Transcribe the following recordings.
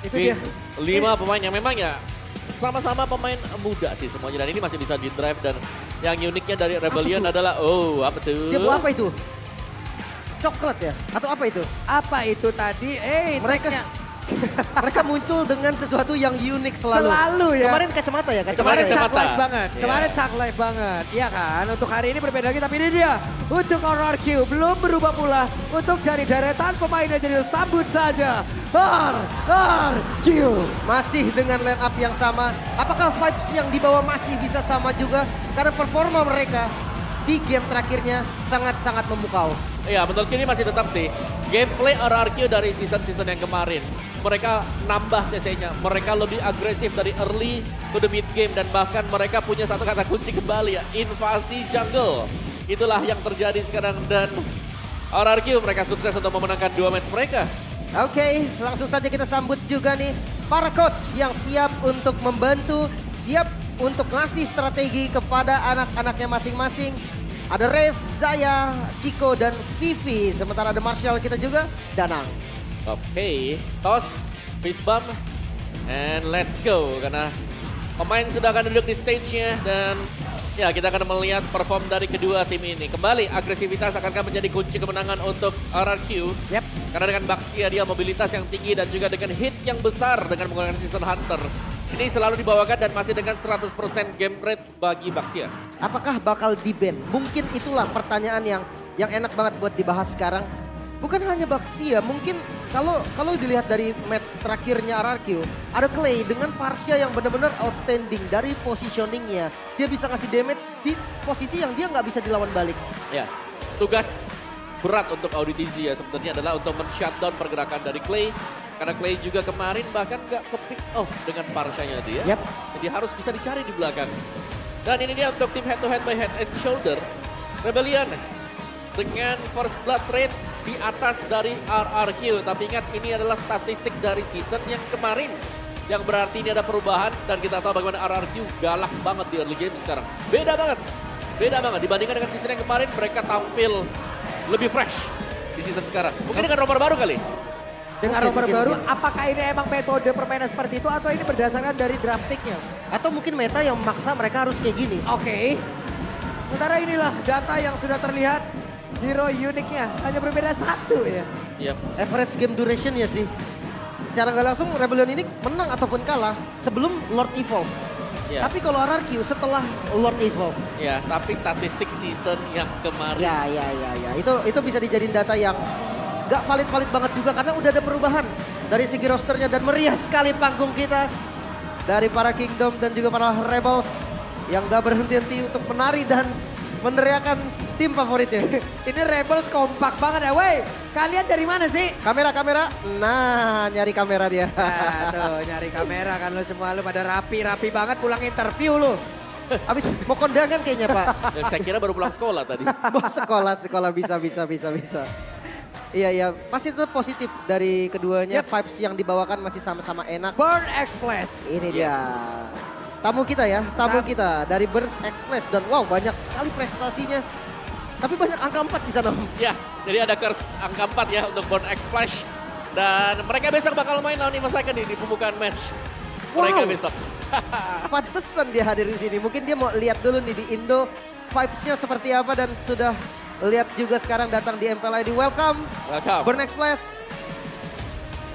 Itu dia. 5 pemain yang memang ya sama-sama pemain muda sih semuanya. Dan ini masih bisa di drive dan yang uniknya dari Rebellion adalah, apa tuh? Dia bawa apa itu? Coklat ya? Atau apa itu? Apa itu tadi? Mereka tagnya. mereka muncul dengan sesuatu yang unik selalu. Selalu ya. Kemarin kacamata ya, Kemarin kacamata. tag live banget. Iya. Kemarin tag live banget. Iya kan? Untuk hari ini berbeda lagi tapi ini dia. Untuk RRQ belum berubah pula. Untuk dari deretan pemainnya jadi sambut saja. RRQ. Masih dengan line up yang sama. Apakah vibes yang dibawa masih bisa sama juga? Karena performa mereka di game terakhirnya sangat-sangat memukau. Iya, menurutku ini masih tetap sih. Gameplay RRQ dari season-season yang kemarin. Mereka nambah CC-nya. Mereka lebih agresif dari early to the mid game. Dan bahkan mereka punya satu kata kunci kembali ya. Invasi jungle. Itulah yang terjadi sekarang. Dan RRQ mereka sukses untuk memenangkan 2 match mereka. Oke, langsung saja kita sambut juga nih para coach yang siap untuk membantu, siap untuk ngasih strategi kepada anak-anaknya masing-masing. Ada Rev, Zaya, Chico, dan Vivi. Sementara ada Marshall kita juga, Danang. Oke, toss, fist bump, and let's go. Karena pemain sudah akan duduk di stage-nya dan ya kita akan melihat perform dari kedua tim ini. Kembali agresivitas akan menjadi kunci kemenangan untuk RRQ. Yep. Karena dengan Baxia dia mobilitas yang tinggi dan juga dengan hit yang besar dengan menggunakan Season Hunter. Ini selalu dibawakan dan masih dengan 100% game rate bagi Baxia. Apakah bakal di-ban? Mungkin itulah pertanyaan yang enak banget buat dibahas sekarang. Bukan hanya Baxia, mungkin kalau dilihat dari match terakhirnya RRQ, ada Clay dengan Parsia yang benar-benar outstanding dari positioningnya. Dia bisa ngasih damage di posisi yang dia nggak bisa dilawan balik. Ya, tugas berat untuk Auditizi ya sebenarnya adalah untuk men-shutdown pergerakan dari Clay. Karena Clay juga kemarin bahkan nggak ke-pick off dengan Parsianya dia. Yep. Jadi harus bisa dicari di belakang. Dan ini dia untuk tim head to head by head and shoulder. Rebellion dengan first blood rate di atas dari RRQ. Tapi ingat ini adalah statistik dari season yang kemarin. Yang berarti ini ada perubahan dan kita tahu bagaimana RRQ galak banget di early game sekarang. Beda banget. Beda banget dibandingkan dengan season yang kemarin mereka tampil lebih fresh di season sekarang. Mungkin dengan roster baru kali. Dengan Mungkin, roster baru, mungkin. apakah ini emang metode permainan seperti itu atau ini berdasarkan dari draft pick-nya? Atau mungkin meta yang memaksa mereka harus kayak gini. Oke. Sementara inilah data yang sudah terlihat. Hero uniknya hanya berbeda 1 ya. Yep. Average game duration ya sih. Secara nggak langsung Rebellion ini menang ataupun kalah sebelum Lord Evolve. Ya. Tapi kalau RRQ setelah Lord Evolve. Ya, tapi statistik season yang kemarin. Ya. Itu bisa dijadiin data yang nggak valid banget juga karena udah ada perubahan dari segi rosternya dan meriah sekali panggung kita dari para Kingdom dan juga para Rebels yang gak berhenti-henti untuk menari dan meneriakan tim favoritnya. Ini Rebels kompak banget ya. Woi, kalian dari mana sih? Kamera, nah nyari kamera dia. Nah, tuh nyari kamera kan lo semua lo pada rapi banget pulang interview lo. Abis mau kondangan kayaknya Pak. Dan saya kira baru pulang sekolah tadi. Mau sekolah bisa. Iya, masih tetap positif dari keduanya. Yep. Vibes yang dibawakan masih sama-sama enak. Burn Express. Ini dia. Tamu kita ya, kita dari Burns Express. Dan wow banyak sekali prestasinya. Tapi banyak angka 4 di sana Om. Ya, jadi ada curse angka 4 ya untuk Born X Flash. Dan mereka besok bakal main lawan Eva Second di pembukaan match. Mereka Wow. besok. Pantesan dia hadir di sini. Mungkin dia mau lihat dulu nih di Indo vibes-nya seperti apa dan sudah lihat juga sekarang datang di MPLID. Welcome, Welcome. Burn Express.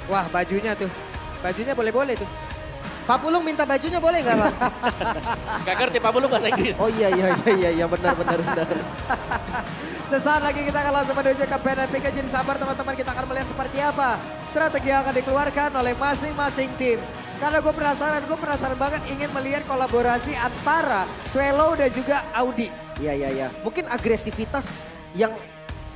Wah bajunya tuh. Bajunya boleh-boleh tuh. Pak Pulung minta bajunya boleh nggak Pak? Gak ngerti Pak Bulu bahasa Inggris. Oh iya benar. Sesaat lagi kita akan langsung menuju ke pen and pick. Jadi sabar teman-teman, kita akan melihat seperti apa strategi yang akan dikeluarkan oleh masing-masing tim. Karena gue penasaran banget ingin melihat kolaborasi antara Swallow dan juga Audi. Iya. Mungkin agresivitas yang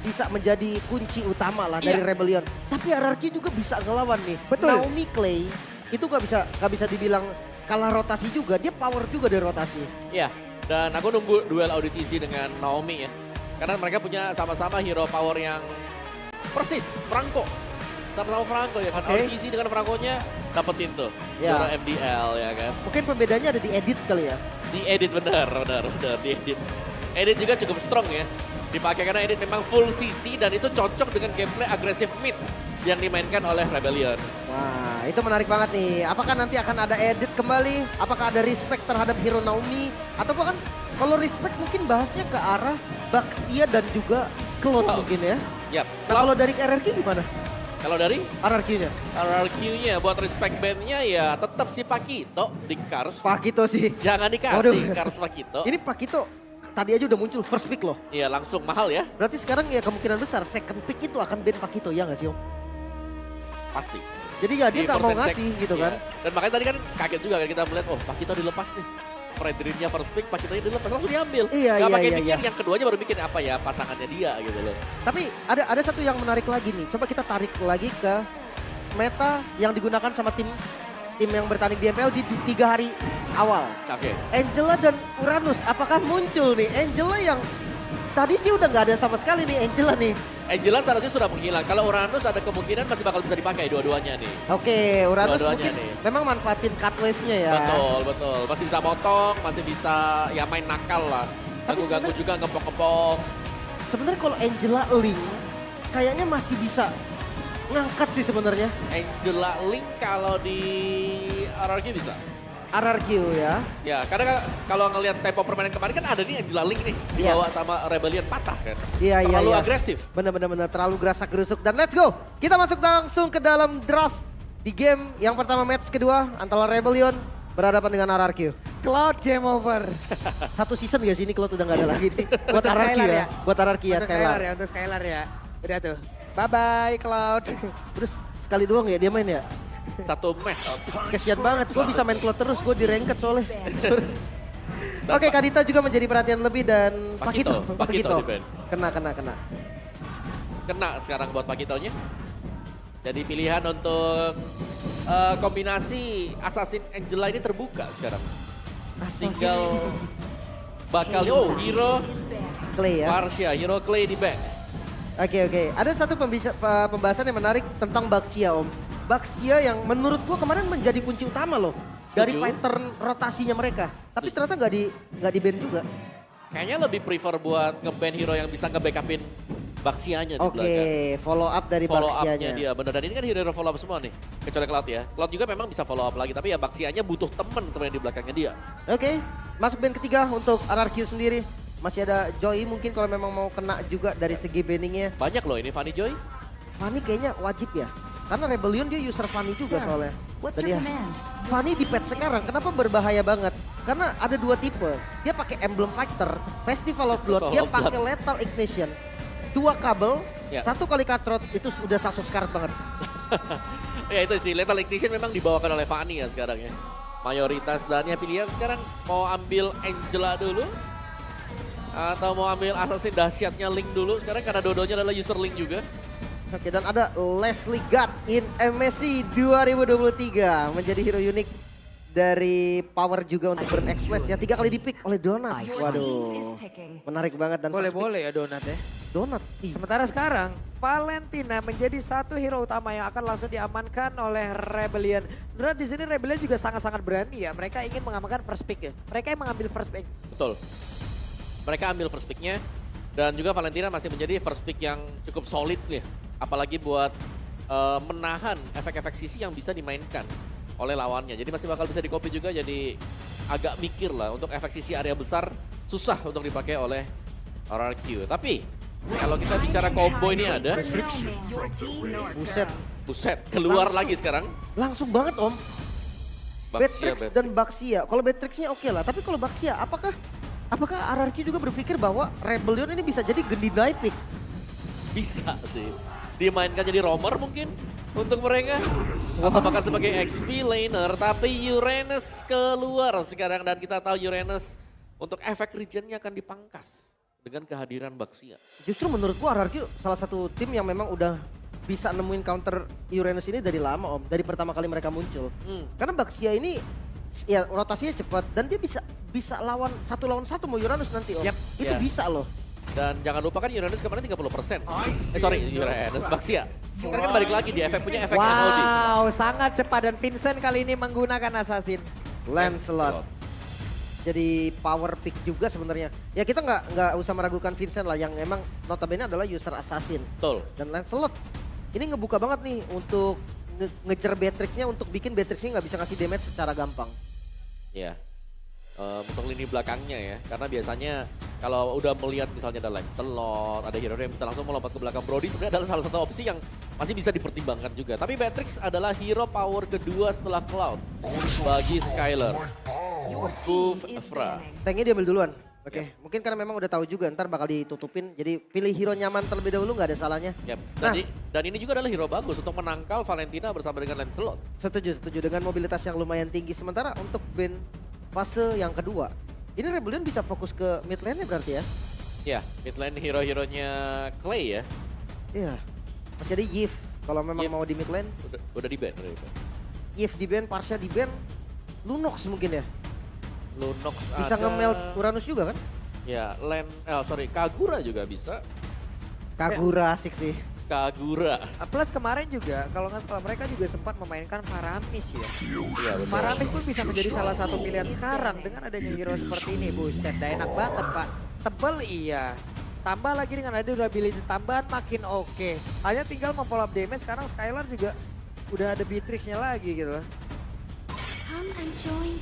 bisa menjadi kunci utama lah dari Iya. Rebellion. Tapi RRQ juga bisa ngelawan nih. Betul. Naomi Clay itu gak bisa dibilang kalah rotasi juga. Dia power juga dari rotasi. Iya, dan aku nunggu duel Auditizi dengan Naomi ya. Karena mereka punya sama-sama hero power yang persis, Franco. Sama-sama Franco ya kan. Oke. Auditizi dengan Franco-nya dapetin tuh. Ya. Juara MDL ya kan. Mungkin perbedaannya ada di edit kali ya. Diedit benar, diedit. Edit juga cukup strong ya. Dipakai karena edit memang full CC dan itu cocok dengan gameplay agresif mid. yang dimainkan oleh Rebellion. Wah, itu menarik banget nih. Apakah nanti akan ada edit kembali? Apakah ada respect terhadap hero Naomi? Atau bahkan kalau respect mungkin bahasnya ke arah Baxia dan juga Cloud Oh. mungkin ya. Yap. Nah kalau dari RRQ gimana? Kalau dari RRQ-nya? RRQ-nya buat respect band-nya ya tetap si Pakito di Cars. Pakito sih. Jangan dikasih Waduh. Cars Pakito. Ini Pakito tadi aja udah muncul first pick loh. Iya langsung mahal ya, Berarti sekarang ya kemungkinan besar second pick itu akan ban Pakito ya nggak sih Om? pasti. Jadi nggak dia Di nggak mau persen ngasih check, gitu iya. kan? Dan makanya tadi kan kaget juga kan kita melihat, oh Pakito dilepas nih. Predrinnya first pick, Pakitonya dilepas, langsung diambil. Iya, Gak iya, pakai iya, mikir, iya. yang keduanya baru bikin apa ya pasangannya dia gitu loh. Tapi ada satu yang menarik lagi nih. Coba kita tarik lagi ke meta yang digunakan sama tim yang bertanding di MPL di 3 hari awal. Oke. Angela dan Uranus, apakah muncul nih? Angela yang tadi sih udah nggak ada sama sekali nih Angela nih. Angela seharusnya sudah menghilang. Kalau Uranus ada kemungkinan masih bakal bisa dipakai dua-duanya nih. Oke, Uranus Dua-duanya mungkin nih. memang manfaatin cut wave-nya ya. Betul. Masih bisa motong, masih bisa ya main nakal lah. Tapi Ganggu-ganggu juga ngepok-ngepok. Sebenarnya kalau Angela Link kayaknya masih bisa ngangkat sih sebenarnya. Angela Link kalau di RRQ bisa. RRQ ya. Ya, karena kalau ngelihat tempo permainan kemarin kan ada nih Angela Link nih. Dibawa sama Rebellion patah kan. Iya, Terlalu iya. agresif. Benar-benar terlalu gerasak gerusuk dan let's go. Kita masuk langsung ke dalam draft di game yang pertama match kedua antara Rebellion berhadapan dengan RRQ. Cloud game over. Satu season gak sih ini Cloud udah gak ada lagi nih. Buat Untuk RRQ Skylar ya. ya. Buat RRQ ya Untuk Skylar. ya, untuk Skylar ya. Udah tuh. Bye-bye Cloud. Terus sekali doang ya dia main ya. Satu match. Kesian banget, gue bisa main Cloud terus, gue di ranked soalnya. Oke, Kadita juga menjadi perhatian lebih dan Pakito di ban. Kena. Kena sekarang buat Pakitonya. Jadi pilihan untuk kombinasi Assassin Angela ini terbuka sekarang. Tinggal bakal Hero Clay ya. Marcia, Hero Clay di back. Oke. Ada satu pembahasan yang menarik tentang Baxia Om. Baxia yang menurut gua kemarin menjadi kunci utama loh. Dari Setuju. pattern rotasinya mereka. Tapi Setuju. ternyata nggak di ban juga. Kayaknya lebih prefer buat nge-ban hero yang bisa nge-backupin Baxianya di belakang. Oke, follow up dari Follow Baxianya. up-nya dia bener. Dan ini kan hero follow up semua nih. Kecuali Cloud ya. Cloud juga memang bisa follow up lagi. Tapi ya Baxianya butuh temen sebenarnya di belakangnya dia. Oke, masuk band ketiga untuk RRQ sendiri. Masih ada Joy mungkin kalau memang mau kena juga dari segi banningnya. Banyak loh ini Fanny Joy. Fanny kayaknya wajib ya. Karena Rebellion dia user Fanny juga Sir, soalnya. what's Dan your ya, command? Fanny di patch sekarang kenapa berbahaya banget? Karena ada dua tipe. Dia pakai Emblem Fighter, Festival of Blood, Festival dia of Blood. pakai Lethal Ignition. 2 kabel, Ya. 1 kali cutthroat itu sudah Sasus karat banget. Ya itu sih, Lethal Ignition memang dibawakan oleh Fanny ya sekarang ya. Mayoritas dan ya pilihan sekarang mau ambil Angela dulu. Atau mau ambil assassin dahsyatnya Link dulu. Sekarang karena dua-duanya adalah user Link juga. Oke, dan ada Leslie God in MSC 2023 menjadi hero unik dari Power juga untuk Burn Express ya. 3 kali dipick oleh Donat. Waduh, menarik banget dan first pick Boleh-boleh ya Donat ya. Donat. Ih, Sementara sekarang Valentina menjadi satu hero utama yang akan langsung diamankan oleh Rebellion. Sebenarnya di sini Rebellion juga sangat-sangat berani ya. Mereka ingin mengamankan first pick ya. Mereka yang mengambil first pick. Betul. Mereka ambil first pick-nya. Dan juga Valentina masih menjadi first pick yang cukup solid ya. Apalagi buat menahan efek-efek sisi yang bisa dimainkan oleh lawannya. Jadi masih bakal bisa di-copy juga, jadi agak mikir lah untuk efek sisi area besar susah untuk dipakai oleh RRQ. Tapi kalau kita bicara combo ini ada, buset. buset keluar lagi sekarang. Langsung banget Om. Baxia, Batrix dan Baxia. Kalau Batrixnya oke lah, tapi kalau Baxia apakah RRQ juga berpikir bahwa Rebellion ini bisa jadi Gendidai pick? Bisa sih. Dimainkan jadi roamer mungkin untuk mereka. Atau bahkan sebagai XP laner. Tapi Uranus keluar sekarang. Dan kita tahu Uranus untuk efek regionnya akan dipangkas dengan kehadiran Baxia. Justru menurut gua RRQ salah satu tim yang memang udah bisa nemuin counter Uranus ini dari lama Om. Dari pertama kali mereka muncul. Karena Baxia ini ya rotasinya cepat dan dia bisa lawan 1 lawan 1 mau Uranus nanti Om. Yap. Itu Ya. bisa loh. Dan jangan lupa kan Uranus kemarin 30%. Uranus Baxia. Sekarang kan balik lagi dia punya efek MOD. Wow, sangat cepat dan Vincent kali ini menggunakan assassin. Lancelot. Jadi power pick juga sebenarnya. Ya kita nggak usah meragukan Vincent lah yang emang notabene adalah user assassin. Betul. Dan Lancelot ini ngebuka banget nih untuk ngejar Beatrix-nya untuk bikin Beatrix-nya nggak bisa ngasih damage secara gampang. Ya, untuk lini belakangnya ya. Karena biasanya kalau udah melihat misalnya ada Lancelot, ada hero yang bisa langsung melompat ke belakang Brody, sebenarnya adalah salah satu opsi yang masih bisa dipertimbangkan juga. Tapi Beatrix adalah hero power kedua setelah Cloud bagi Skylar. Kufra. Tanknya diambil duluan. Oke, mungkin karena memang udah tahu juga ntar bakal ditutupin. Jadi pilih hero nyaman terlebih dahulu nggak ada salahnya. Yap. Nah. Dan ini juga adalah hero bagus untuk menangkal Valentina bersama dengan Lancelot. Setuju dengan mobilitas yang lumayan tinggi. Sementara untuk band fase yang kedua, ini Rebellion bisa fokus ke mid lane-nya berarti ya? Ya, mid lane hero-heronya Clay ya. Iya, masih ada Yves kalau memang Yves. mau di mid lane. Udah di ban. Yves di ban, Parsha di ban, Lunox mungkin ya? Lunox Bisa ada. nge-melt Uranus juga kan? Ya, Kagura juga bisa. Kagura asik sih. Kagura. Plus kemarin juga kalau nggak salah mereka juga sempat memainkan Faramis ya. Iya betul. Faramis pun bisa menjadi salah satu pilihan sekarang dengan adanya hero seperti ini. Buset, dah enak banget Pak. Tebel iya. Tambah lagi dengan ada durability tambahan makin oke. Hanya tinggal memfollow up damage, sekarang Skylar juga udah ada Beatrix-nya lagi gitu loh. Come and join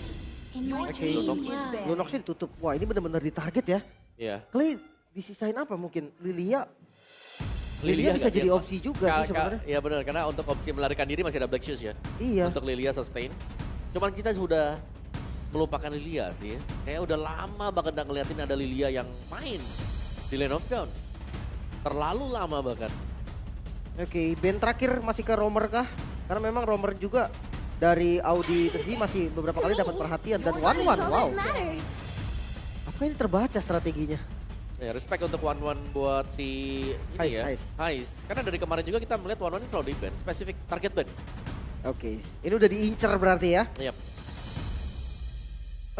in my Oke, dream Lunox. world. Lunox-nya ditutup. Wah ini bener-bener ditarget ya. Iya. Clay disisain apa mungkin? Lilia Lilia bisa nggak jadi siap, opsi juga sih sebenarnya. Iya benar, karena untuk opsi melarikan diri masih ada Black Shoes ya. Iya. Untuk Lilia sustain. Cuman kita sudah melupakan Lilia sih ya. Kayak udah lama banget nggak ngeliatin ada Lilia yang main di Lane of Dawn. Terlalu lama bahkan. Oke, band terakhir masih ke Romer kah? Karena memang Romer juga dari Audi Tezi masih beberapa kali dapat perhatian dan One one-one, is all wow. that matters. Apa ini terbaca strateginya? Ya, respect untuk One buat si ini Heist, ya. Heist. Heist. Karena dari kemarin juga kita melihat One ini selalu di ban, spesifik target ban. Oke, ini udah diincer berarti ya. Yap.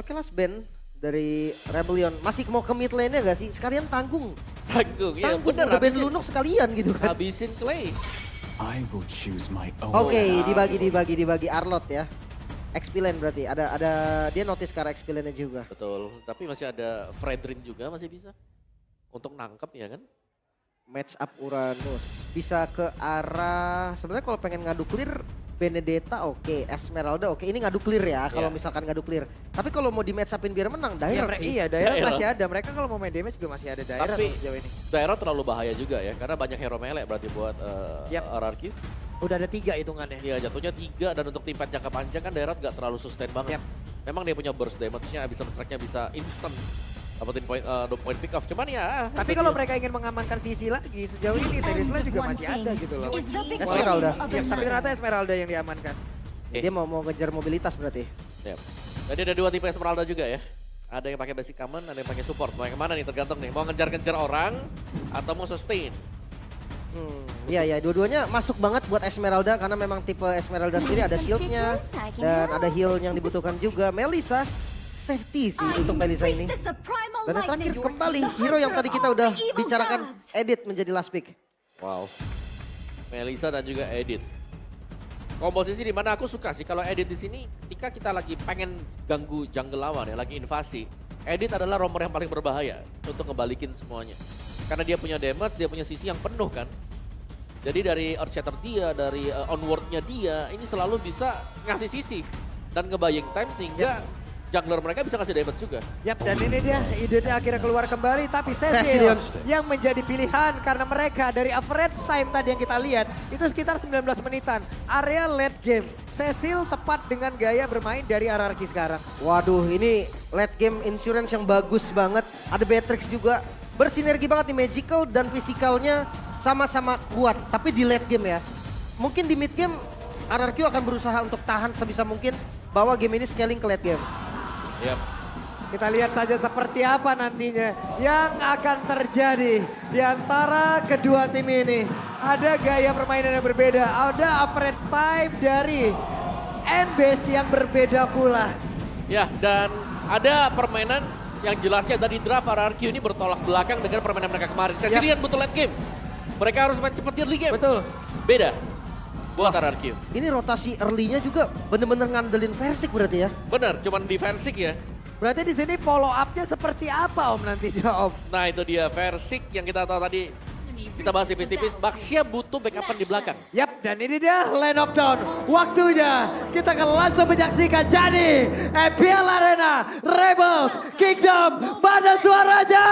Oke, last band dari Rebellion. Masih mau ke mid lane-nya gak sih? Sekalian tanggung. Tanggung, ya Tanggung, bener. udah band Lunox sekalian gitu kan. Habisin Clay. I will choose my own. Oke, dibagi Arlot ya. XP lane berarti. Ada dia notice ke arah XP lane-nya juga. Betul, tapi masih ada Fredrin juga masih bisa. Untuk nangkep ya kan. Match up Uranus. Bisa ke arah sebenarnya kalau pengen ngadu clear Benedetta oke, Esmeralda oke. Ini ngadu clear ya kalau Iya. misalkan ngadu clear. Tapi kalau mau di match upin biar menang, Iya, direct sih. iya, Daerah Daerah. masih ada. Mereka kalau mau main damage juga masih ada daerah Tapi- sejauh ini. Daerah terlalu bahaya juga ya, karena banyak hero melee berarti buat Yap. RRQ. Udah ada 3 hitungannya. Iya jatuhnya 3 dan untuk tim fight jangka panjang kan Daerah nggak terlalu sustain banget. Yap. Memang dia punya burst damage-nya, bisa strike-nya bisa instant. Dapetin point pick off, cuman ya. Tapi kalau mereka ingin mengamankan sisi lagi, sejauh ini Terisla juga masih ada gitu loh. Is the big Esmeralda. question of Iya, the tapi night. ternyata Esmeralda yang diamankan. Dia mau ngejar mobilitas berarti. Yap. Jadi ada 2 tipe Esmeralda juga ya. Ada yang pakai basic common, ada yang pakai support. Mau yang mana nih tergantung nih, mau ngejar-ngejar orang atau mau sustain. Iya, dua-duanya masuk banget buat Esmeralda karena memang tipe Esmeralda sendiri ada shieldnya dan ada heal yang dibutuhkan juga. Melissa safety sih untuk Melissa ini. Priestess of primal Dan yang terakhir lightning, kembali the hero yang hunter tadi of kita all udah the evil bicarakan gods. edit menjadi last pick. Wow. Melissa dan juga Edith. Komposisi di mana aku suka sih kalau Edith di sini ketika kita lagi pengen ganggu jungle lawan ya, lagi invasi. Edith adalah romer yang paling berbahaya untuk ngebalikin semuanya. Karena dia punya damage, dia punya sisi yang penuh kan. Jadi dari Earthshatter dia, dari onward-nya dia, ini selalu bisa ngasih sisi. Dan ngebaying time sehingga jungler mereka bisa ngasih damage juga. Yap, dan ini dia idenya akhirnya keluar kembali, tapi Cecil Cecilion. yang menjadi pilihan karena mereka dari average time tadi yang kita lihat itu sekitar 19 menitan. Area late game, Cecil tepat dengan gaya bermain dari RRQ sekarang. Waduh, ini late game insurance yang bagus banget. Ada Beatrix juga. Bersinergi banget nih magical dan physicalnya sama-sama kuat. Tapi di late game ya. Mungkin di mid game RRQ akan berusaha untuk tahan sebisa mungkin bahwa game ini scaling ke late game. Yap. Kita lihat saja seperti apa nantinya yang akan terjadi di antara kedua tim ini. Ada gaya permainan yang berbeda, ada average time dari N-base yang berbeda pula. Ya, dan ada permainan yang jelasnya dari draft RRQ ini bertolak belakang dengan permainan mereka kemarin. Saya lihat butuh late game. Mereka harus main cepat di early game. Betul. Beda buat RRQ. Ini rotasi early-nya juga bener-bener ngandelin Versik berarti ya. Bener, cuman defensif ya. Berarti di sini follow up-nya seperti apa Om nantinya Om? Nah itu dia Versik yang kita tahu tadi Kita bahas tipis-tipis, Baxia butuh backupan di belakang. Yap, dan ini dia Land of Dawn. Waktunya kita akan langsung menyaksikan jadi EPL Arena Rebels Kingdom. Mana suaranya?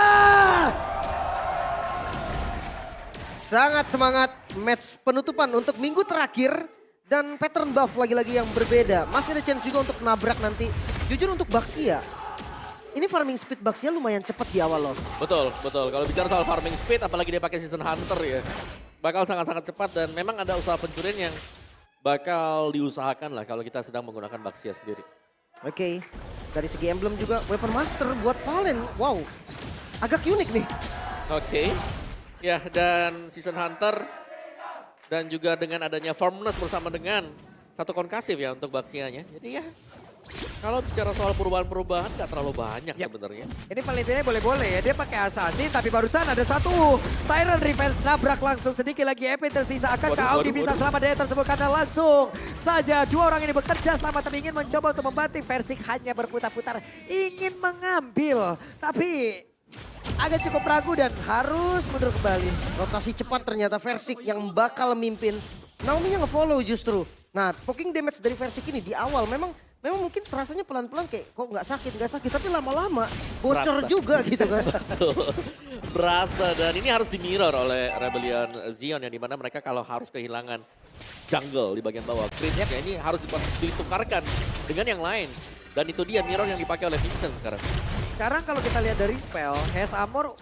Sangat semangat match penutupan untuk minggu terakhir. Dan pattern buff lagi-lagi yang berbeda. Masih ada chance juga untuk nabrak nanti. Jujur untuk Baxia, ini farming speed Baxia lumayan cepat di awal loh. Betul, betul. Kalau bicara soal farming speed, apalagi dia pakai Season Hunter ya. Bakal sangat-sangat cepat dan memang ada usaha pencurian yang bakal diusahakan lah kalau kita sedang menggunakan Baxia sendiri. Oke, dari segi emblem juga Weapon Master buat Valen. Wow, agak unik nih. Oke. Ya, dan Season Hunter dan juga dengan adanya Firmness bersama dengan satu konkasif ya untuk Baxianya. Jadi ya, kalau bicara soal perubahan-perubahan nggak terlalu banyak sebenarnya. Ini penelitiannya boleh-boleh ya, dia pakai assassin tapi barusan ada satu Tyrant Revenge nabrak langsung sedikit lagi EP tersisa. Akankah Audi bisa selamat dari tersebut karena langsung saja dua orang ini bekerja sama tapi ingin mencoba untuk membanting. Versik hanya berputar-putar ingin mengambil tapi agak cukup ragu dan harus mundur kembali. Rotasi cepat ternyata Versik yang bakal mimpin. Naomi-nya nge-follow justru. Nah, poking damage dari Versik ini di awal memang mungkin terasanya pelan-pelan kayak kok nggak sakit, tapi lama-lama bocor Berasa. juga gitu kan. Berasa dan ini harus di-mirror oleh Rebellion Zion yang dimana mereka kalau harus kehilangan jungle di bagian bawah. Critnya ini harus ditukarkan dengan yang lain. Dan itu dia mirror yang dipakai oleh Vincent sekarang. Sekarang kalau kita lihat dari spell, Hes Amor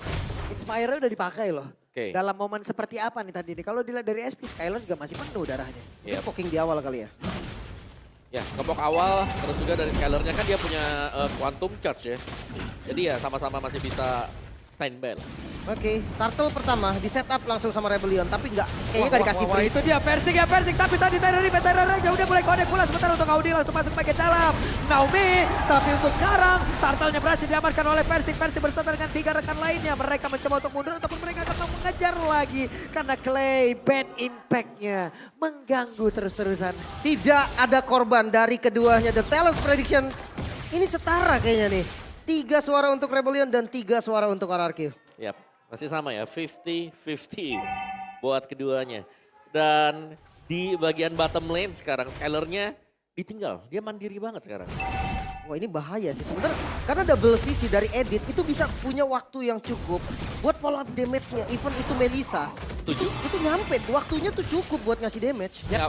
Inspire udah dipakai loh. Oke. Dalam momen seperti apa nih tadi? Kalau dilihat dari SP, Skylar juga masih penuh darahnya. Ini poking di awal kali ya. Ya, kepok awal, terus juga dari Skylarnya kan dia punya Quantum Charge ya. Jadi ya sama-sama masih bisa standby lah. Oke, turtle pertama di setup langsung sama Rebellion, tapi kayaknya nggak dikasih Wah, free. itu dia Versik ya Versik, tapi tadi Tyrant udah mulai connect pula sebentar untuk Audi langsung masuk bagian dalam. Naomi, tapi untuk sekarang turtle-nya berhasil diamankan oleh Versik. Versik bersama dengan 3 rekan lainnya. Mereka mencoba untuk mundur ataupun mereka akan mau mengejar lagi. Karena Clay bad impact-nya mengganggu terus-terusan. Tidak ada korban dari keduanya. The Talents Prediction ini setara kayaknya nih. 3 suara untuk Rebellion dan 3 suara untuk RRQ. Yap, masih sama ya, 50-50 buat keduanya. Dan di bagian bottom lane sekarang Skylarnya ditinggal, dia mandiri banget sekarang. Wah ini bahaya sih sebenarnya karena double CC dari Edit itu bisa punya waktu yang cukup buat follow up damage-nya. Even itu Melissa, itu nyampe waktunya tuh cukup buat ngasih damage. Ya.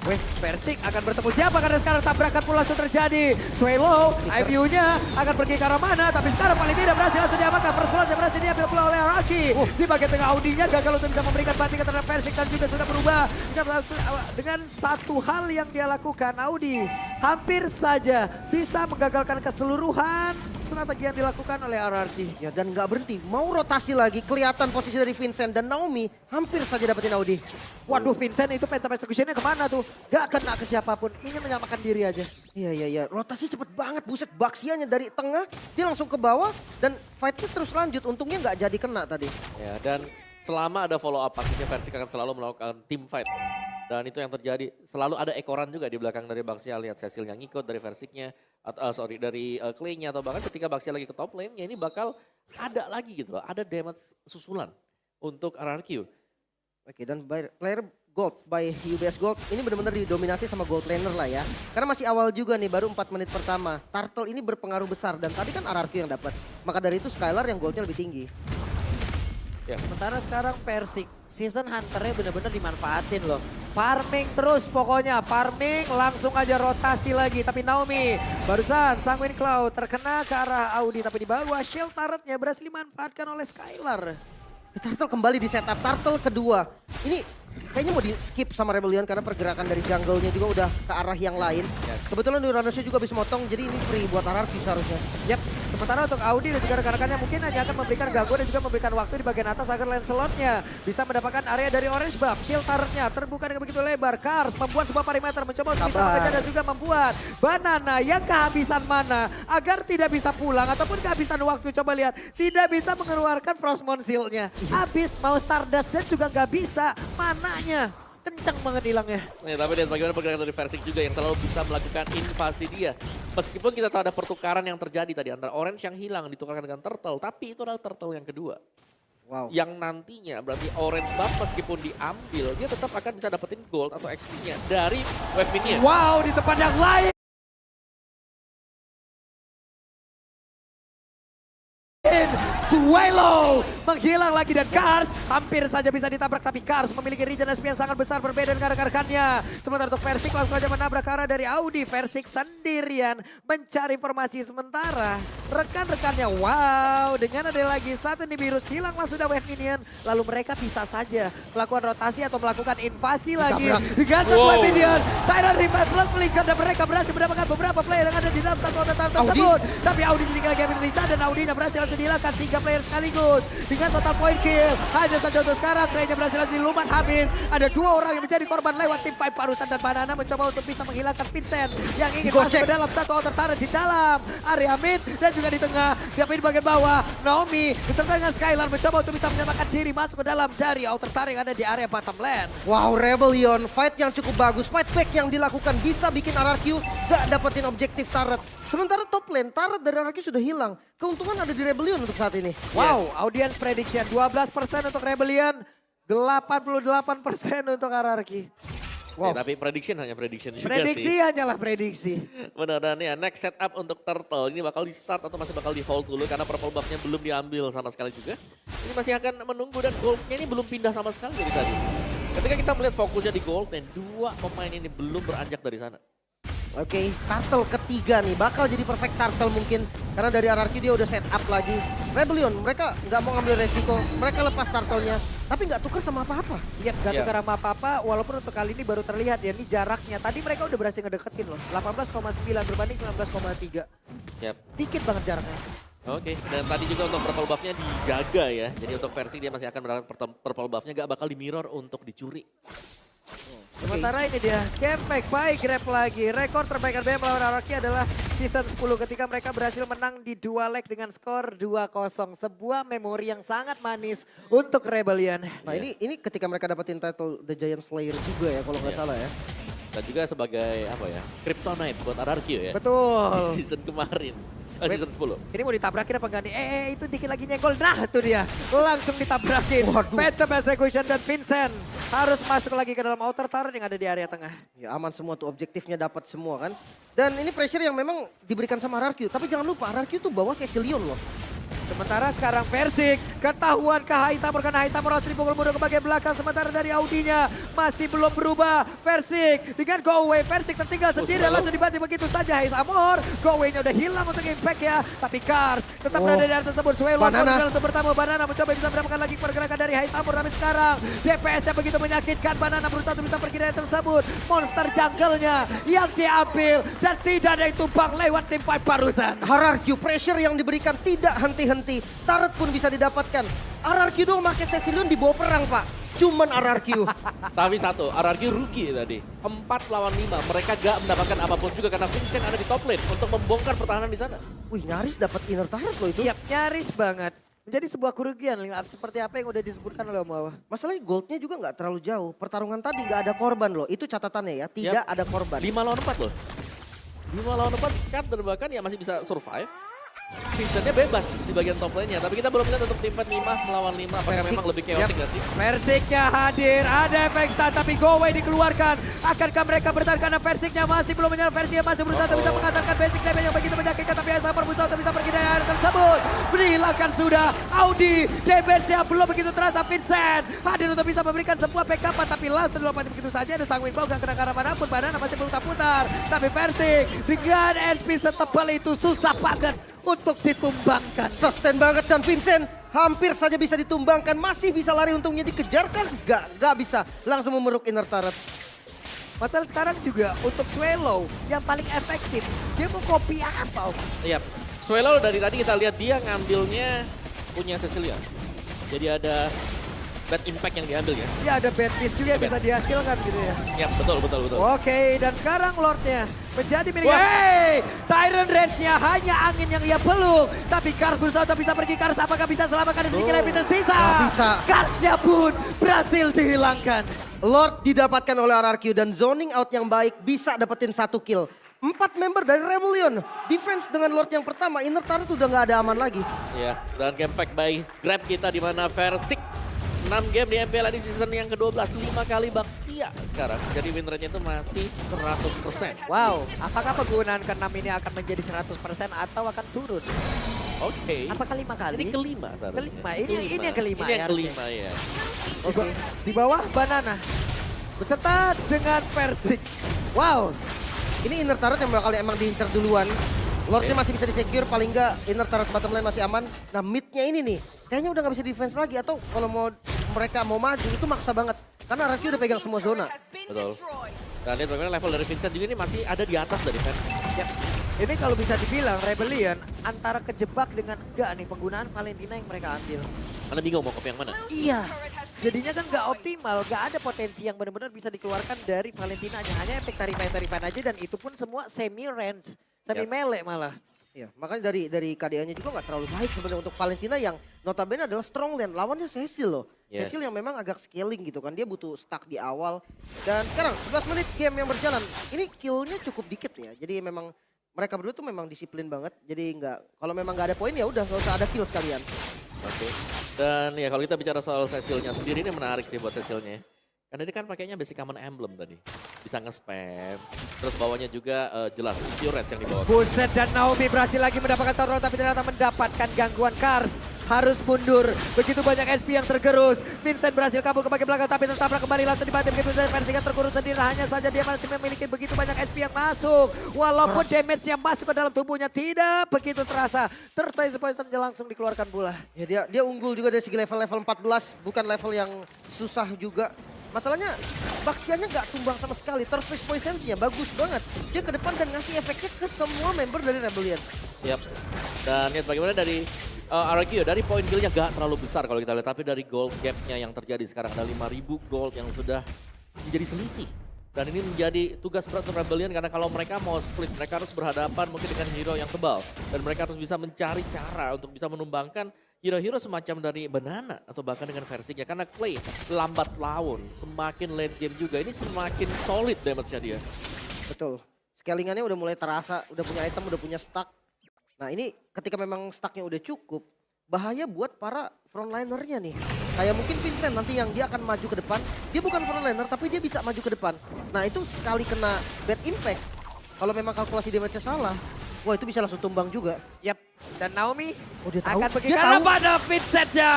Weh, Versik akan bertemu siapa karena sekarang tabrakan pun langsung terjadi. Swallow, IVU-nya akan pergi ke arah mana, tapi sekarang paling tidak berhasil langsung diamankan. First blood yang berhasil diambil pula oleh Araki. Di bagian tengah Audinya gagal untuk bisa memberikan bantingan terhadap Versik dan juga sudah berubah. Dengan satu hal yang dia lakukan, Audi hampir saja bisa menggagalkan keseluruhan strategi yang dilakukan oleh RRQ. Ya dan nggak berhenti, mau rotasi lagi, kelihatan posisi dari Vincent dan Naomi hampir saja dapetin Audi. Waduh, Vincent itu phantom execution-nya kemana tuh? Gak kena ke siapapun, ingin menyelamatkan diri aja. Iya, rotasi cepet banget, buset Baxianya dari tengah, dia langsung ke bawah dan fight-nya terus lanjut, untungnya nggak jadi kena tadi. Ya, dan selama ada follow up pastinya Versik akan selalu melakukan team fight. Dan itu yang terjadi, selalu ada ekoran juga di belakang dari Baxia. Lihat Cecil yang ngikut dari Versiknya, dari Clay-nya atau bahkan ketika Baxia lagi ke top lane, ya ini bakal ada lagi gitu loh, ada damage susulan untuk RRQ. Oke, dan player Gold by UBS Gold ini benar-benar didominasi sama Gold Laner lah ya. Karena masih awal juga nih, baru 4 menit pertama. Turtle ini berpengaruh besar dan tadi kan RRQ yang dapat. Maka dari itu Skylar yang goldnya lebih tinggi. Ya. Sementara sekarang Versik, season hunter-nya benar-benar dimanfaatin loh. Farming terus pokoknya, farming langsung aja rotasi lagi. Tapi Naomi barusan Sanguine Cloud terkena ke arah Audi. Tapi di bawah shield turret-nya berhasil dimanfaatkan oleh Skylar. Turtle kembali di setup, Turtle kedua. Ini kayaknya mau di skip sama Rebellion karena pergerakan dari jungle-nya juga udah ke arah yang lain. Kebetulan Uranusnya juga habis motong, jadi ini free buat RRQ seharusnya. Yap, sementara untuk Audi dan juga rekan-rekannya mungkin hanya akan memberikan gangguan dan juga memberikan waktu di bagian atas agar Lancelot-nya bisa mendapatkan area dari Orange Buff. Shield turret-nya terbuka dengan begitu lebar. Kars membuat sebuah perimeter, mencoba untuk bisa mengejar dan juga membuat Banana yang kehabisan mana agar tidak bisa pulang ataupun kehabisan waktu. Coba lihat, tidak bisa mengeluarkan Frostmourne Shield-nya. Habis mau Stardust dan juga nggak bisa mananya. Kencang banget hilangnya. Ya, tapi lihat bagaimana pergerakan dari Versik juga yang selalu bisa melakukan invasi dia. Meskipun kita tahu ada pertukaran yang terjadi tadi antara Orange yang hilang ditukarkan dengan Turtle, tapi itu adalah Turtle yang kedua. Wow. Yang nantinya berarti orange buff meskipun diambil, dia tetap akan bisa dapetin gold atau XP-nya dari wave minion. Wow, di tempat yang lain. Swallow menghilang lagi dan Kars hampir saja bisa ditabrak, tapi Kars memiliki regen SP yang sangat besar berbeda dengan rekan-rekannya. Sementara untuk Versik langsung saja menabrak ke arah dari Audi. Versik sendirian mencari informasi sementara rekan-rekannya. Wow, dengan ada lagi satu Nibiru's hilanglah sudah wave minion. Lalu mereka bisa saja melakukan rotasi atau melakukan invasi lagi. Dengan satu wave minion, Tyrant Revive Blood melingkar dan mereka berhasil mendapatkan beberapa player yang ada di dalam satu otot tersebut. Tapi Audi sedikit lagi ambil Lisa dan Audinya berhasil langsung dihilangkan 3 player sekaligus. Dengan total point kill. Hanya saja untuk sekarang Slaynya berhasil langsung dilumat habis. Ada 2 orang yang menjadi korban lewat tim Pipe Parusan dan Banana mencoba untuk bisa menghilangkan Vincent. Yang ingin masuk ke dalam satu outer turret di dalam area mid dan juga di tengah. Tapi di bagian bawah Naomi beserta dengan Skylar mencoba untuk bisa menyelamatkan diri masuk ke dalam dari outer turret yang ada di area bottom lane. Wow, Rebellion fight yang cukup bagus. Fight back yang dilakukan bisa bikin RRQ gak dapetin objektif turret. Sementara top lane, turret dari RRQ sudah hilang. Keuntungan ada di Rebellion untuk saat ini. Wow, audience prediction 12% untuk Rebellion, 88% untuk RRQ. Wow. Tapi prediction hanya prediction juga Prediksi sih. hanyalah prediksi. Benar-benar ya, next setup untuk Turtle ini bakal di start atau masih bakal di hold dulu karena purple buff-nya belum diambil sama sekali juga. Ini masih akan menunggu dan goldnya ini belum pindah sama sekali dari tadi. Ketika kita melihat fokusnya di gold dan 2 pemain ini belum beranjak dari sana. Oke, turtle ketiga nih bakal jadi perfect turtle mungkin. Karena dari RRQ dia udah set up lagi. Rebellion, mereka nggak mau ngambil resiko. Mereka lepas turtle-nya, tapi nggak tuker sama apa-apa. Iya, gak tukar sama apa-apa, walaupun untuk kali ini baru terlihat ya, ini jaraknya. Tadi mereka udah berhasil ngedeketin loh, 18,9 berbanding 19,3. Yap. Dikit banget jaraknya. Oke, dan tadi juga untuk purple buff-nya dijaga ya. Jadi untuk versi dia masih akan mendapatkan purple buff-nya gak bakal di mirror untuk dicuri. Sementara ini dia, comeback by Grab lagi. Rekor terbaik RBM melawan RRQ adalah season 10 ketika mereka berhasil menang di 2 leg dengan skor 2-0. Sebuah memori yang sangat manis untuk Rebellion. Nah ini ketika mereka dapetin title The Giant Slayer juga ya kalau nggak salah ya. Dan juga sebagai apa ya, Kryptonite buat RRQ ya. Betul. Di season kemarin, season 10. Ini mau ditabrakin apa enggak nih? Itu dikit lagi nyenggol. Nah itu dia. Langsung ditabrakin. Phantom Execution dan Vincent harus masuk lagi ke dalam outer turret yang ada di area tengah. Ya aman semua tuh, objektifnya dapat semua kan. Dan ini pressure yang memang diberikan sama RRQ. Tapi jangan lupa RRQ tuh bawa Cecilion loh. Sementara sekarang Versik, ketahuan ke Haisamur karena Haisamur harus dipukul mundur ke bagian belakang. Sementara dari Audinya masih belum berubah. Versik dengan go away, Versik tertinggal sendiri langsung dibanting begitu saja Haisamur. Go away-nya udah hilang untuk impact ya. Tapi Kars tetap berada di area tersebut. Swelo untuk bertamu, Banana mencoba bisa mendapatkan lagi pergerakan dari Haisamur. Tapi sekarang DPS-nya begitu menyakitkan. Banana berusaha untuk bisa pergi dari tersebut. Monster jungle-nya yang diambil dan tidak ada yang tumbang lewat tim Pipe Parusan. RRQ pressure yang diberikan tidak henti-henti. Turret pun bisa didapatkan. RRQ dong pakai Cecilion di bawah perang pak. Cuman RRQ. Tapi satu, RRQ rugi tadi. 4 lawan 5, mereka gak mendapatkan apapun juga karena Vincent ada di top lane untuk membongkar pertahanan di sana. Wih nyaris dapat inner turret loh itu. Iya, nyaris banget. Menjadi sebuah kerugian seperti apa yang udah disebutkan oleh Om Wawa. Masalahnya goldnya juga nggak terlalu jauh. Pertarungan tadi nggak ada korban loh. Itu catatannya ya, tidak ada korban. 5 lawan 4 loh. 5 lawan 4 Carter bahkan ya masih bisa survive. Vincentnya bebas di bagian top lane-nya. Tapi kita belum lihat untuk tim fight 5 melawan 5. Apakah memang lebih chaotic nggak sih? Versiknya hadir, ada efek stun tapi go away dikeluarkan. Akankah mereka bertahan karena Versiknya masih belum menyerang. Versiknya masih berusaha untuk bisa mengatakan basic damage yang begitu menyakitkan. Tapi Haisamur berusaha untuk bisa pergi dari area tersebut. Berhilangkan sudah Audi. Damage-nya belum begitu terasa. Vincent hadir untuk bisa memberikan sebuah backup. Tapi langsung dilompatin begitu saja. Ada sang Winbow gak kena ke arah manapun. Banana masih putar-putar. Tapi Versik dengan NP setebal itu susah banget untuk ditumbangkan. Sustain banget dan Vincent hampir saja bisa ditumbangkan. Masih bisa lari untungnya dikejar kan? Gak bisa. Langsung memeruk inner turret. Masalah sekarang juga untuk Swallow yang paling efektif. Dia mau copy apa? Iya. Swallow dari tadi kita lihat dia ngambilnya punya Cecilion. Jadi ada bad impact yang diambil ya. Ya ada bad piece juga yang bisa dihasilkan gitu ya. Ya betul. Oke, dan sekarang Lordnya menjadi milik. Hey, Tyrant range-nya hanya angin yang ia peluk. Tapi Kars berusaha untuk bisa pergi. Kars apakah bisa selamatkan sedikit lebih tersisa? Nggak bisa. Karsnya pun berhasil dihilangkan. Lord didapatkan oleh RRQ dan zoning out yang baik bisa dapetin 1 kill. 4 member dari Rebellion. Defense dengan Lord yang pertama, inner turret udah nggak ada aman lagi. Ya, dan game pack by Grab kita di mana Versik 6 game di MPL di season yang ke-12, 5 kali Baxia sekarang. Jadi win rate-nya itu masih 100%. Wow, apakah penggunaan ke-6 ini akan menjadi 100% atau akan turun? Oke. Apakah 5 kali? Ini kelima seharusnya. Kelima, ini yang kelima Ini ya yang harusnya. kelima ya. Oke. Di bawah Banana. Beserta dengan Persik. Wow. Ini inner turret yang bakal emang diincar duluan. Lordnya masih bisa disecure, paling nggak inner turret bottom lane masih aman. Nah midnya ini nih, kayaknya udah nggak bisa defense lagi. Atau kalau mereka mau maju itu maksa banget. Karena Araki udah pegang semua zona. Betul. Dan lihat bagaimana level dari Vincent juga ini masih ada di atas dari Versik. Yap. Ini kalau bisa dibilang Rebellion antara kejebak dengan enggak nih penggunaan Valentina yang mereka ambil. Anda bingung mau kopi yang mana? Iya. Jadinya kan nggak optimal, nggak ada potensi yang benar-benar bisa dikeluarkan dari Valentina. Hanya efek taripan aja dan itu pun semua semi range, semi melee malah. Iya, makanya dari KDA-nya juga nggak terlalu baik sebenarnya untuk Valentina yang notabene adalah strong lane. Lawannya Cecil loh. Yes. Cecil yang memang agak scaling gitu kan. Dia butuh stack di awal. Dan sekarang 11 menit game yang berjalan. Ini kill-nya cukup dikit ya. Jadi memang mereka berdua tuh memang disiplin banget. Jadi kalau memang nggak ada poin ya udah nggak usah ada kill sekalian. Oke. Dan ya kalau kita bicara soal Cecilnya sendiri ini menarik sih buat Cecilnya. Karena ini kan pakainya basic common emblem tadi. Bisa nge-spam. Terus bawahnya juga jelas pure yang dibawa. Buset dan Naomi berhasil lagi mendapatkan turret tapi ternyata mendapatkan gangguan Kars. Harus mundur. Begitu banyak SP yang tergerus. Vincent berhasil kabur ke bagian belakang tapi tertabrak kembali langsung dibanting. Begitu saja Versik terkurung sendiri. Hanya saja dia masih memiliki begitu banyak SP yang masuk. Walaupun damage yang masuk ke dalam tubuhnya tidak begitu terasa. Tertaise poison langsung dikeluarkan pula. Ya dia unggul juga dari segi level 14. Bukan level yang susah juga. Masalahnya Baxiannya nggak tumbang sama sekali. Turtle Poisons-nya bagus banget. Dia ke depan dan ngasih efeknya ke semua member dari Rebellion. Yap. Dan lihat bagaimana dari Araki dari poin kill-nya gak terlalu besar kalau kita lihat. Tapi dari gold gap-nya yang terjadi sekarang ada 5.000 gold yang sudah menjadi selisih. Dan ini menjadi tugas berat untuk Rebellion karena kalau mereka mau split, mereka harus berhadapan mungkin dengan hero yang kebal. Dan mereka harus bisa mencari cara untuk bisa menumbangkan hero-hero semacam dari Banana atau bahkan dengan Versik ya. Karena Clay lambat laun, semakin late game juga. Ini semakin solid damage-nya dia. Betul. Scalingannya udah mulai terasa, udah punya item, udah punya stack. Nah ini ketika memang stacknya udah cukup, bahaya buat para frontlinernya nih. Kayak mungkin Vincent nanti yang dia akan maju ke depan, dia bukan frontliner tapi dia bisa maju ke depan. Nah itu sekali kena bad impact, kalau memang kalkulasi damage-nya salah, wah itu bisa langsung tumbang juga. Yap. Dan Naomi Oh, dia tahu. akan pergi Dia karena tahu. pada Vincent-nya.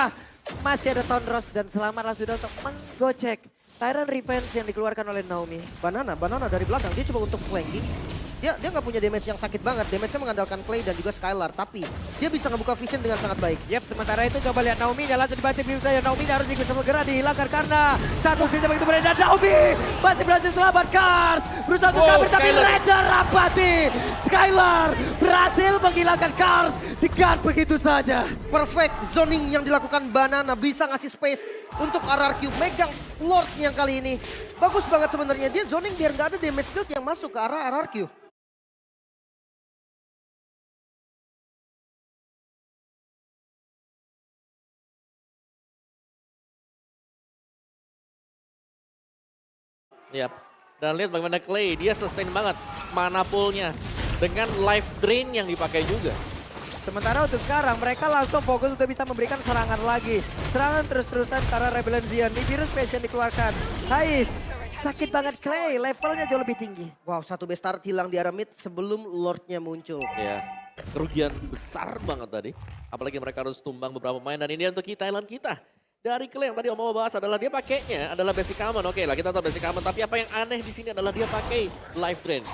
Masih ada Tonros dan selamatlah sudah untuk menggocek Tyrant Revenge yang dikeluarkan oleh Naomi. Banana dari belakang, dia coba untuk flanking. Dia nggak punya damage yang sakit banget, damage-nya mengandalkan Clay dan juga Skylar. Tapi dia bisa ngebuka vision dengan sangat baik. Yap, sementara itu coba lihat Naomi langsung dibanting begitu saja. Naomi harus segera dihilangkan karena satu sisi begitu beredar. Naomi masih berhasil selamat Kars. Berusaha untuk kabur tapi Skylar. Raider Rapati. Skylar berhasil menghilangkan Kars dengan begitu saja. Perfect zoning yang dilakukan Banana, bisa ngasih space untuk RRQ megang Lord yang kali ini. Bagus banget sebenarnya, dia zoning biar nggak ada damage guild yang masuk ke arah RRQ. Yap. Dan lihat bagaimana Clay, dia sustain banget mana pool-nya dengan life drain yang dipakai juga. Sementara untuk sekarang mereka langsung fokus untuk bisa memberikan serangan lagi. Serangan terus-terusan karena Rebellion Zion. Di virus passion dikeluarkan. Hais, sakit banget Clay, levelnya jauh lebih tinggi. Wow, satu base turret hilang di arah mid sebelum Lordnya muncul. Ya, kerugian besar banget tadi. Apalagi mereka harus tumbang beberapa pemain dan ini untuk Thailand kita. Dari Clay yang tadi Om mau bahas adalah dia pakainya adalah basic common. Oke lah kita tahu basic common, tapi apa yang aneh di sini adalah dia pakai life drain.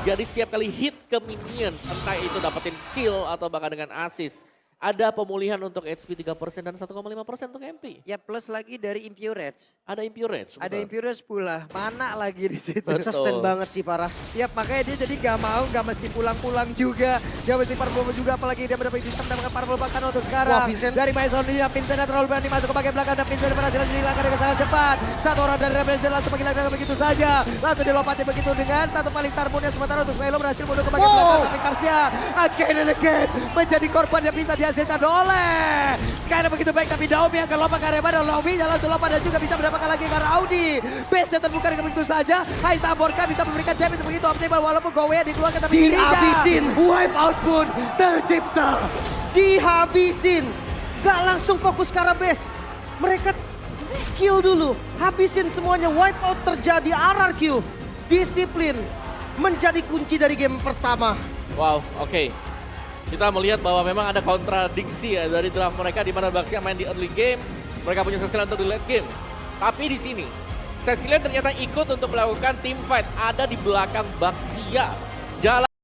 Jadi setiap kali hit ke minion, entah itu dapetin kill atau bahkan dengan assist, ada pemulihan untuk HP 3% dan 1,5% untuk MP. Ya plus lagi dari Impurage. Ada Impurage. Ada Impurage pula, mana lagi di situ. Betul. Sustain banget sih parah. Yap, makanya dia jadi gak mesti pulang-pulang juga. Gak mesti parabol juga, apalagi dia bisa mendapatkan parabol bahkan untuk sekarang. Wah, Vincent. Dari Maison dia, Vincent terlalu berani masuk ke bagian belakang dan Vincent berhasil dihilangkan dengan sangat cepat. Satu orang dari Rebellion langsung menghilangkan begitu saja. Langsung dilopati begitu dengan satu paling Starmoon yang sementara untuk Smelo berhasil mundur ke bagian belakang. Tapi Karsia again and again menjadi korban yang bisa dia dihasilkan oleh Skyler begitu baik, tapi Daomi yang kelompak ke arah dan Daomi langsung lompat dan juga bisa mendapatkan lagi ke arah Audi. Base-nya terbuka dengan begitu saja. Hai Saborka bisa memberikan damage begitu optimal walaupun Gowe dikeluarkan tapi Dihabisin. Wipe out pun tercipta. Dihabisin. Gak langsung fokus ke arah base. Mereka kill dulu. Habisin semuanya. Wipe out terjadi. RRQ. Disiplin menjadi kunci dari game pertama. Wow, oke. Kita melihat bahwa memang ada kontradiksi ya dari draft mereka di mana Baxia main di early game, mereka punya Cecilion untuk di late game. Tapi di sini, Cecilion ternyata ikut untuk melakukan team fight, ada di belakang Baxia. Jalan